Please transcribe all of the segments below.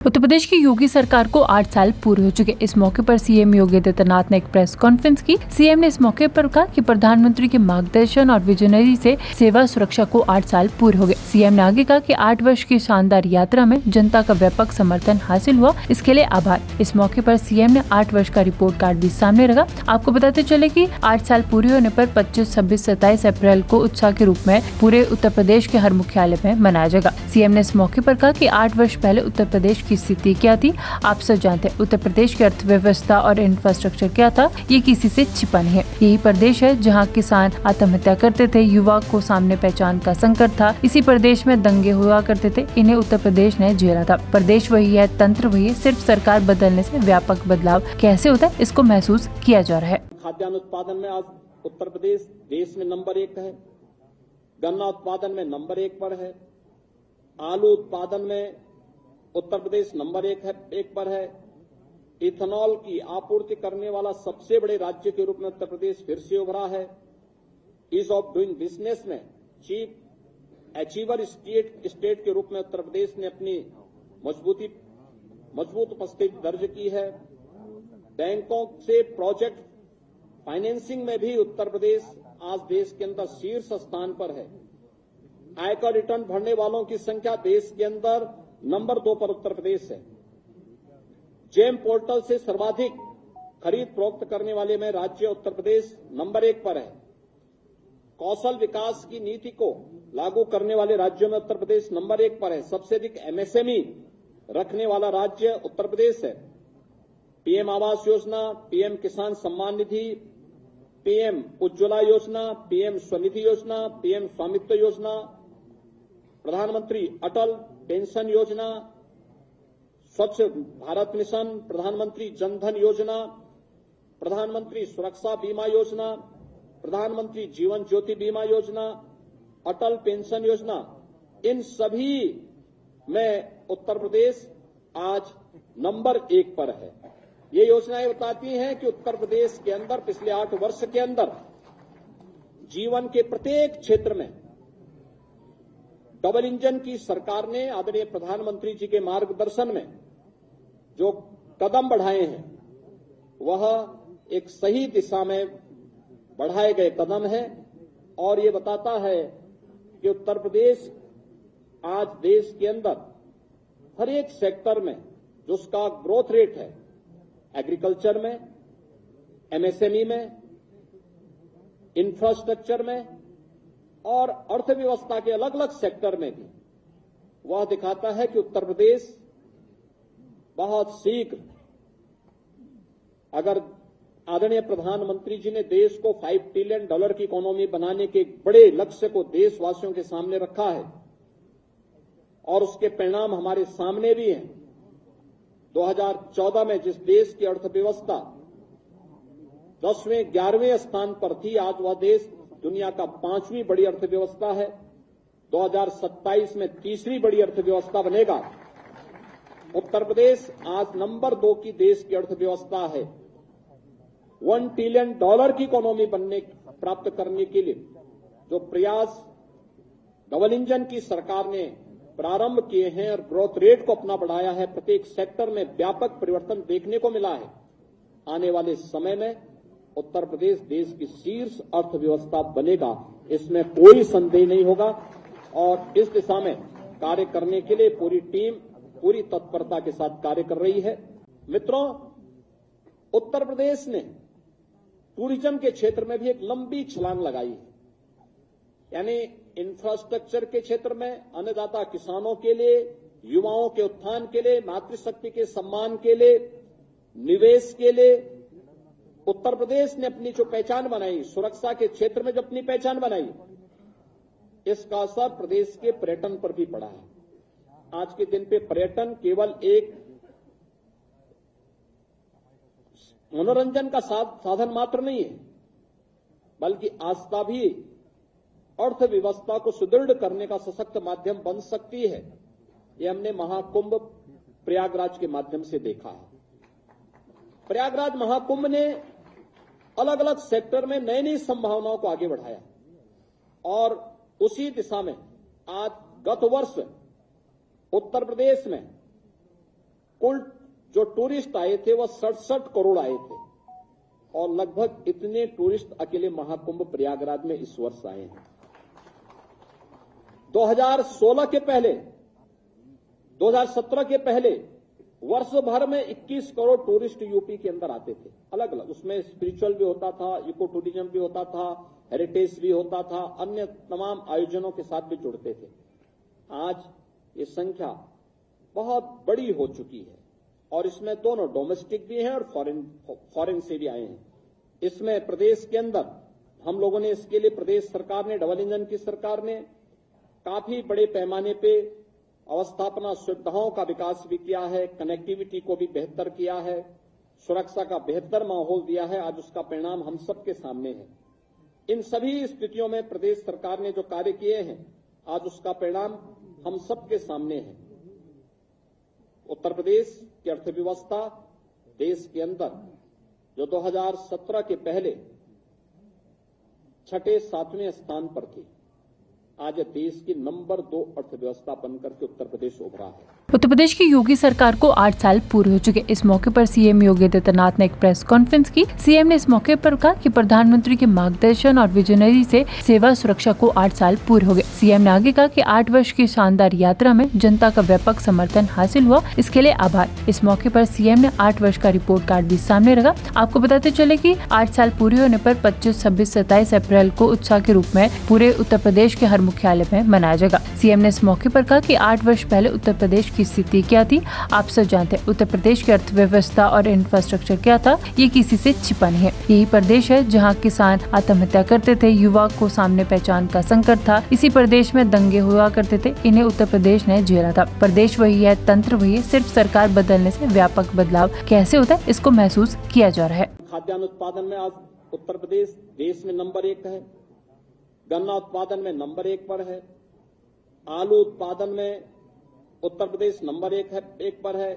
उत्तर प्रदेश की योगी सरकार को 8 साल पूरे हो चुके। इस मौके पर सीएम योगी आदित्यनाथ ने एक प्रेस कॉन्फ्रेंस की। सीएम ने इस मौके पर कहा कि प्रधानमंत्री के मार्गदर्शन और विजनरी से सेवा सुरक्षा को 8 साल पूरे हो गए। सीएम ने आगे कहा कि 8 वर्ष की शानदार यात्रा में जनता का व्यापक समर्थन हासिल हुआ, इसके लिए आभार। इस मौके पर सीएम ने 8 वर्ष का रिपोर्ट कार्ड भी सामने रखा। आपको बताते चले कि 8 साल पूरे होने पर 25, 26, 27 अप्रैल को उत्साह के रूप में पूरे उत्तर प्रदेश के हर मुख्यालय में मनाया जाएगा। सीएम ने इस मौके पर कहा कि 8 वर्ष पहले उत्तर प्रदेश की स्थिति क्या थी, आप सब जानते हैं। उत्तर प्रदेश की अर्थव्यवस्था और इंफ्रास्ट्रक्चर क्या था, ये किसी से छिपा नहीं है। यही प्रदेश है जहां किसान आत्महत्या करते थे, युवा को सामने पहचान का संकट था। इसी प्रदेश में दंगे हुआ करते थे, इन्हें उत्तर प्रदेश ने झेला था। प्रदेश वही है, तंत्र वही है, सिर्फ सरकार बदलने से व्यापक बदलाव कैसे होता है, इसको महसूस किया जा रहा है। खाद्यान्न उत्पादन में आज उत्तर प्रदेश देश में नंबर 1 है, गन्ना उत्पादन में नंबर 1 पर है, आलू उत्पादन में उत्तर प्रदेश नंबर 1 पर है। इथेनॉल की आपूर्ति करने वाला सबसे बड़े राज्य के रूप में उत्तर प्रदेश फिर से उभरा है। ईज ऑफ डूइंग बिजनेस में चीफ अचीवर स्टेट के रूप में उत्तर प्रदेश ने अपनी मजबूत उपस्थिति दर्ज की है। बैंकों से प्रोजेक्ट फाइनेंसिंग में भी उत्तर प्रदेश आज देश के अंदर शीर्ष स्थान पर है। आयकर रिटर्न भरने वालों की संख्या देश के अंदर नंबर 2 पर उत्तर प्रदेश है। जेम पोर्टल से सर्वाधिक खरीद फरोख्त करने वाले में राज्य उत्तर प्रदेश नंबर 1 पर है। कौशल विकास की नीति को लागू करने वाले राज्यों में उत्तर प्रदेश नंबर 1 पर है। सबसे अधिक एमएसएमई रखने वाला राज्य उत्तर प्रदेश है। पीएम आवास योजना, पीएम किसान सम्मान निधि, पीएम उज्ज्वला योजना, पीएम स्वनिधि योजना, पीएम स्वामित्व योजना, प्रधानमंत्री अटल पेंशन योजना, स्वच्छ भारत मिशन, प्रधानमंत्री जनधन योजना, प्रधानमंत्री सुरक्षा बीमा योजना, प्रधानमंत्री जीवन ज्योति बीमा योजना, अटल पेंशन योजना, इन सभी में उत्तर प्रदेश आज नंबर 1 पर है। ये योजनाएं बताती हैं कि उत्तर प्रदेश के अंदर पिछले 8 वर्ष के अंदर जीवन के प्रत्येक क्षेत्र में डबल इंजन की सरकार ने आदरणीय प्रधानमंत्री जी के मार्गदर्शन में जो कदम बढ़ाए हैं वह एक सही दिशा में बढ़ाए गए कदम है और ये बताता है कि उत्तर प्रदेश आज देश के अंदर हर एक सेक्टर में जो उसका ग्रोथ रेट है, एग्रीकल्चर में, एमएसएमई में, इंफ्रास्ट्रक्चर में और अर्थव्यवस्था के अलग अलग सेक्टर में भी वह दिखाता है कि उत्तर प्रदेश बहुत शीघ्र, अगर आदरणीय प्रधानमंत्री जी ने देश को $5 ट्रिलियन की इकोनॉमी बनाने के एक बड़े लक्ष्य को देशवासियों के सामने रखा है और उसके परिणाम हमारे सामने भी हैं। 2014 में जिस देश की अर्थव्यवस्था 10वें 11वें स्थान पर थी, आज वह देश दुनिया का 5वीं बड़ी अर्थव्यवस्था है। 2027 में 3री बड़ी अर्थव्यवस्था बनेगा। उत्तर प्रदेश आज नंबर 2 की देश की अर्थव्यवस्था है। $1 ट्रिलियन की इकोनॉमी प्राप्त करने के लिए जो प्रयास डबल इंजन की सरकार ने प्रारंभ किए हैं और ग्रोथ रेट को अपना बढ़ाया है, प्रत्येक सेक्टर में व्यापक परिवर्तन देखने को मिला है। आने वाले समय में उत्तर प्रदेश देश की शीर्ष अर्थव्यवस्था बनेगा, इसमें कोई संदेह नहीं होगा और इस दिशा में कार्य करने के लिए पूरी टीम पूरी तत्परता के साथ कार्य कर रही है। मित्रों, उत्तर प्रदेश ने टूरिज्म के क्षेत्र में भी एक लंबी छलांग लगाई है। यानी इंफ्रास्ट्रक्चर के क्षेत्र में अन्नदाता किसानों के लिए, युवाओं के उत्थान के लिए, मातृशक्ति के सम्मान के लिए, निवेश के लिए उत्तर प्रदेश ने अपनी जो पहचान बनाई, सुरक्षा के क्षेत्र में जो अपनी पहचान बनाई, इसका असर प्रदेश के पर्यटन पर भी पड़ा है। आज के दिन पे पर्यटन केवल एक मनोरंजन का साधन मात्र नहीं है, बल्कि आस्था भी अर्थव्यवस्था को सुदृढ़ करने का सशक्त माध्यम बन सकती है। ये हमने महाकुंभ प्रयागराज के माध्यम से देखा है। प्रयागराज महाकुंभ ने अलग अलग सेक्टर में नई नई संभावनाओं को आगे बढ़ाया और उसी दिशा में आज गत वर्ष उत्तर प्रदेश में कुल जो टूरिस्ट आए थे वह 67 करोड़ आए थे और लगभग इतने टूरिस्ट अकेले महाकुंभ प्रयागराज में इस वर्ष आए हैं। 2016 के पहले 2017 के पहले वर्ष भर में 21 करोड़ टूरिस्ट यूपी के अंदर आते थे, अलग अलग। उसमें स्पिरिचुअल भी होता था, इको टूरिज्म भी होता था, हेरिटेज भी होता था, अन्य तमाम आयोजनों के साथ भी जुड़ते थे। आज ये संख्या बहुत बड़ी हो चुकी है और इसमें दोनों डोमेस्टिक भी हैं और फॉरेन से भी आए हैं। इसमें प्रदेश के अंदर हम लोगों ने इसके लिए प्रदेश सरकार ने, डबल इंजन की सरकार ने काफी बड़े पैमाने पे अवस्थापना सुविधाओं का विकास भी किया है, कनेक्टिविटी को भी बेहतर किया है, सुरक्षा का बेहतर माहौल दिया है। आज उसका परिणाम हम सबके सामने है। इन सभी स्थितियों में प्रदेश सरकार ने जो कार्य किए हैं, आज उसका परिणाम हम सबके सामने है। उत्तर प्रदेश की अर्थव्यवस्था देश के अंदर जो 2017 के पहले 6-7वें स्थान पर थी, आज देश की नंबर 2 अर्थव्यवस्था बनकर के उत्तर प्रदेश उभरा है। उत्तर प्रदेश की योगी सरकार को 8 साल पूरे हो चुके। इस मौके पर सीएम योगी आदित्यनाथ ने एक प्रेस कॉन्फ्रेंस की। सीएम ने इस मौके पर कहा कि प्रधानमंत्री के मार्गदर्शन और विजनरी से सेवा सुरक्षा को 8 साल पूरे हो गए। सीएम ने आगे कहा कि 8 वर्ष की शानदार यात्रा में जनता का व्यापक समर्थन हासिल हुआ, इसके लिए आभार। इस मौके पर सीएम ने 8 वर्ष का रिपोर्ट कार्ड भी सामने रखा। आपको बताते चले कि 8 साल पूरे होने पर 25, 26, 27 अप्रैल को उत्साह के रूप में पूरे उत्तर प्रदेश के हर मुख्यालय में मनाया जाएगा। सीएम ने इस मौके पर कहा कि 8 वर्ष पहले उत्तर प्रदेश की स्थिति क्या थी, आप सब जानते हैं। उत्तर प्रदेश की अर्थव्यवस्था और इंफ्रास्ट्रक्चर क्या था, ये किसी से छिपा नहीं है। यही प्रदेश है जहां किसान आत्महत्या करते थे, युवा को सामने पहचान का संकट था। इसी प्रदेश में दंगे हुआ करते थे, इन्हें उत्तर प्रदेश ने झेला था। प्रदेश वही है, तंत्र वही है, सिर्फ सरकार बदलने से व्यापक बदलाव कैसे होता है, इसको महसूस किया जा रहा है। खाद्यान्न उत्पादन में आज उत्तर प्रदेश देश में नंबर 1 है, गन्ना उत्पादन में नंबर 1 पर है, आलू उत्पादन में उत्तर प्रदेश नंबर 1 पर है।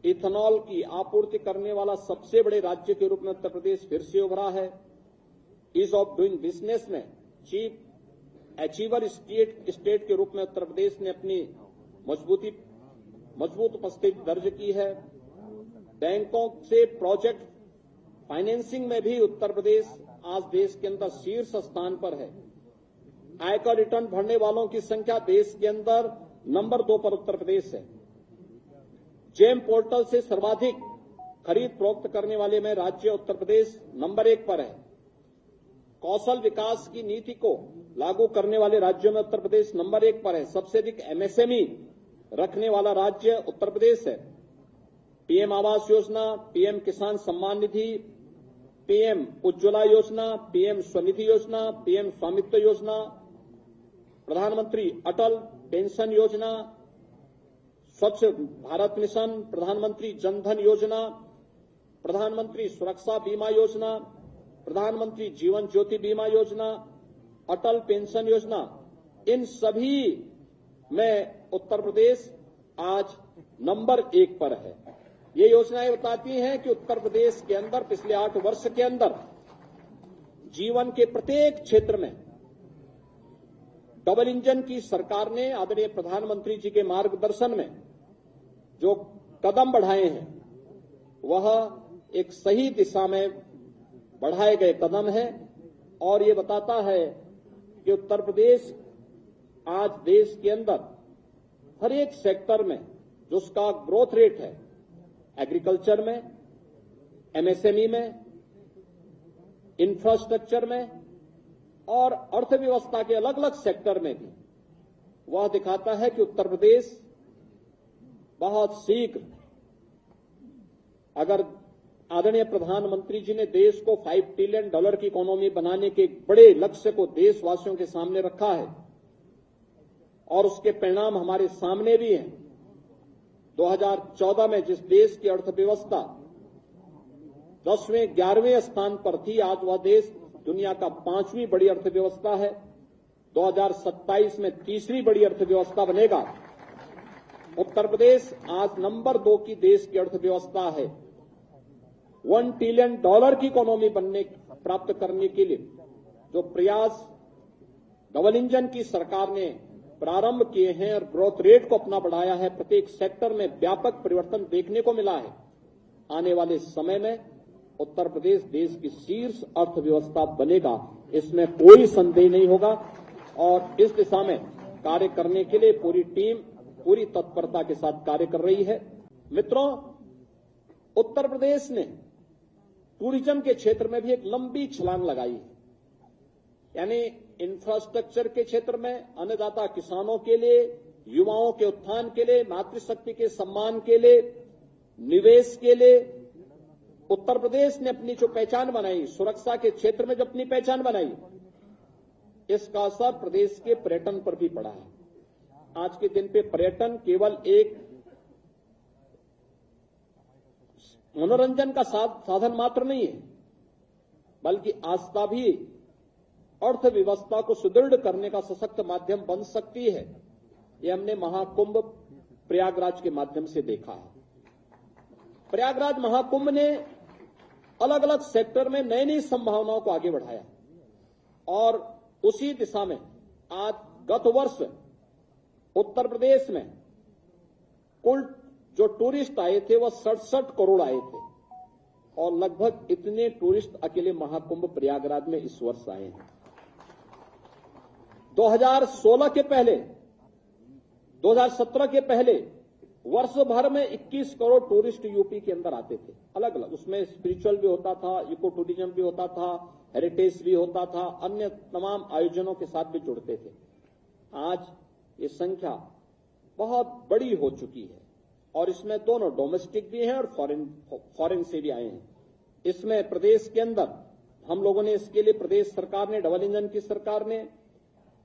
इथेनॉल की आपूर्ति करने वाला सबसे बड़े राज्य के रूप में उत्तर प्रदेश फिर से उभरा है। ईज ऑफ डूइंग बिजनेस में चीफ अचीवर स्टेट के रूप में उत्तर प्रदेश ने अपनी मजबूत उपस्थिति दर्ज की है। बैंकों से प्रोजेक्ट फाइनेंसिंग में भी उत्तर प्रदेश आज देश के अंदर शीर्ष स्थान पर है। आयकर रिटर्न भरने वालों की संख्या देश के अंदर नंबर 2 पर उत्तर प्रदेश है। जेम पोर्टल से सर्वाधिक खरीद फरोख्त करने वाले में राज्य उत्तर प्रदेश नंबर 1 पर है। कौशल विकास की नीति को लागू करने वाले राज्यों में उत्तर प्रदेश नंबर 1 पर है। सबसे अधिक एमएसएमई रखने वाला राज्य उत्तर प्रदेश है। पीएम आवास योजना, पीएम किसान सम्मान निधि, पीएम उज्ज्वला योजना, पीएम स्वनिधि योजना, पीएम स्वामित्व योजना, प्रधानमंत्री अटल पेंशन योजना, स्वच्छ भारत मिशन, प्रधानमंत्री जनधन योजना, प्रधानमंत्री सुरक्षा बीमा योजना, प्रधानमंत्री जीवन ज्योति बीमा योजना, अटल पेंशन योजना, इन सभी में उत्तर प्रदेश आज नंबर 1 पर है। ये योजनाएं बताती हैं कि उत्तर प्रदेश के अंदर पिछले 8 वर्ष के अंदर जीवन के प्रत्येक क्षेत्र में डबल इंजन की सरकार ने आदरणीय प्रधानमंत्री जी के मार्गदर्शन में जो कदम बढ़ाए हैं, वह एक सही दिशा में बढ़ाए गए कदम है और ये बताता है कि उत्तर प्रदेश आज देश के अंदर हर एक सेक्टर में जो उसका ग्रोथ रेट है, एग्रीकल्चर में, एमएसएमई में, इंफ्रास्ट्रक्चर में और अर्थव्यवस्था के अलग अलग सेक्टर में भी, वह दिखाता है कि उत्तर प्रदेश बहुत शीघ्र, अगर आदरणीय प्रधानमंत्री जी ने देश को $5 ट्रिलियन की इकोनॉमी बनाने के एक बड़े लक्ष्य को देशवासियों के सामने रखा है और उसके परिणाम हमारे सामने भी हैं। 2014 में जिस देश की अर्थव्यवस्था 10वें 11वें स्थान पर थी, आज वह देश दुनिया का 5वीं बड़ी अर्थव्यवस्था है। 2027 में तीसरी बड़ी अर्थव्यवस्था बनेगा। उत्तर प्रदेश आज नंबर 2 की देश की अर्थव्यवस्था है। $1 ट्रिलियन की इकोनॉमी प्राप्त करने के लिए जो प्रयास डबल इंजन की सरकार ने प्रारंभ किए हैं और ग्रोथ रेट को अपना बढ़ाया है, प्रत्येक सेक्टर में व्यापक परिवर्तन देखने को मिला है। आने वाले समय में उत्तर प्रदेश देश की शीर्ष अर्थव्यवस्था बनेगा, इसमें कोई संदेह नहीं होगा और इस दिशा में कार्य करने के लिए पूरी टीम पूरी तत्परता के साथ कार्य कर रही है। मित्रों, उत्तर प्रदेश ने टूरिज्म के क्षेत्र में भी एक लंबी छलांग लगाई है, यानी इंफ्रास्ट्रक्चर के क्षेत्र में, अन्नदाता किसानों के लिए, युवाओं के उत्थान के लिए, मातृशक्ति के सम्मान के लिए, निवेश के लिए उत्तर प्रदेश ने अपनी जो पहचान बनाई, सुरक्षा के क्षेत्र में जो अपनी पहचान बनाई, इसका असर प्रदेश के पर्यटन पर भी पड़ा है। आज के दिन पे पर्यटन केवल एक मनोरंजन का साधन मात्र नहीं है, बल्कि आस्था भी अर्थव्यवस्था को सुदृढ़ करने का सशक्त माध्यम बन सकती है। ये हमने महाकुंभ प्रयागराज के माध्यम से देखा है। प्रयागराज महाकुंभ ने अलग अलग सेक्टर में नई नई संभावनाओं को आगे बढ़ाया और उसी दिशा में आज गत वर्ष उत्तर प्रदेश में कुल जो टूरिस्ट आए थे वह 67 करोड़ आए थे और लगभग इतने टूरिस्ट अकेले महाकुंभ प्रयागराज में इस वर्ष आए हैं। 2016 के पहले, 2017 के पहले वर्ष भर में 21 करोड़ टूरिस्ट यूपी के अंदर आते थे, अलग अलग। उसमें स्पिरिचुअल भी होता था, इको टूरिज्म भी होता था, हेरिटेज भी होता था, अन्य तमाम आयोजनों के साथ भी जुड़ते थे। आज ये संख्या बहुत बड़ी हो चुकी है और इसमें दोनों डोमेस्टिक भी हैं और फॉरेन से भी आए हैं। इसमें प्रदेश के अंदर हम लोगों ने इसके लिए प्रदेश सरकार ने, डबल इंजन की सरकार ने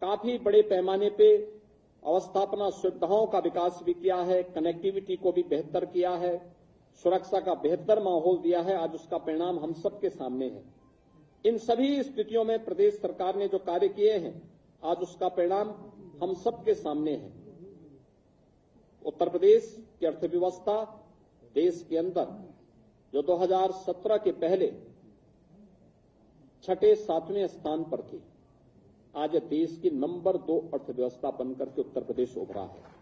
काफी बड़े पैमाने पे अवस्थापना सुविधाओं का विकास भी किया है, कनेक्टिविटी को भी बेहतर किया है, सुरक्षा का बेहतर माहौल दिया है। आज उसका परिणाम हम सबके सामने है। इन सभी स्थितियों में प्रदेश सरकार ने जो कार्य किए हैं, आज उसका परिणाम हम सबके सामने है। उत्तर प्रदेश की अर्थव्यवस्था देश के अंदर जो 2017 के पहले 6-7वें स्थान पर थी, आज देश की नंबर 2 अर्थव्यवस्था बनकर के उत्तर प्रदेश उभरा है।